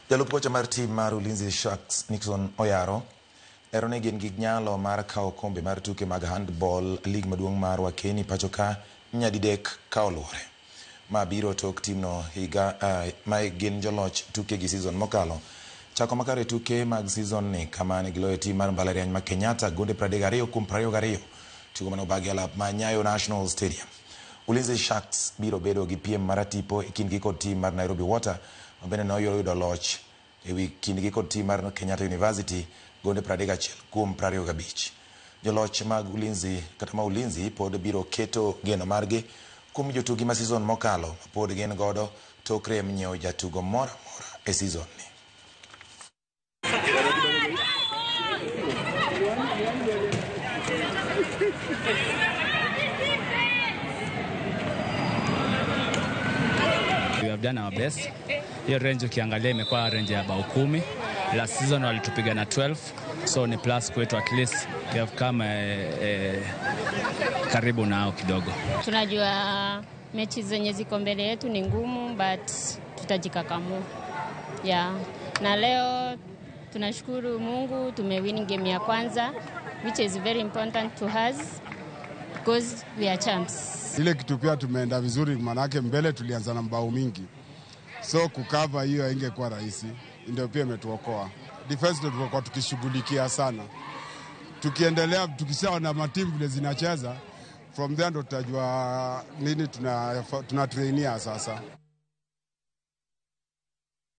Jalup kocha mar tim mar Ulinzi Sharks Nixon Oyaro ero ne gin gi nyalo mar kawo kombe mar tuke mag handball lig maduong' mar Wakeni pachoka nyadidek ka oluore. Ma biro tok timno higa ma gin joloch tuke gi season mokalo. Chako makare tuke mag season ni kama ne giloyo tim mar Mbalariany ma Kenyatta gonde 32-22 tugo mano bagi alap ma Nyayo National Stadium. Ulinzi Sharks biro bedo gi piem mar tipo e kindgi kod tim mar Nairobi Water mabende noyudo loch ewi kindgi kod tim mar Kenyatta University gonde 31-25. Joloch mag Ulinzi kata ma Ulinzi pod biro keto geno margi kuom jotugi ma season mokalo pod gin godo tok rem nyiewo jatugo mora e season ni. We have done our best. Hiyo range ukiangalia imekuwa range ya bao 10. Last season walitupiga na 12. So ni plus kwetu, at least we have come karibu nao kidogo. Tunajua mechi zenye ziko mbele yetu ni ngumu, but tutajikakamua. Na leo tunashukuru Mungu tumewin game ya kwanza, which is very important to us because we are champs. Ile kitu pia tumeenda vizuri, manake mbele tulianza na mbao mingi. So kukava hiyo haingekuwa rahisi. Ndio pia imetuokoa. Defense ndio tulikuwa tukishughulikia sana. Tukiendelea tukishaona matimu vile zinacheza, from there ndo tutajua nini tunatrainia sasa.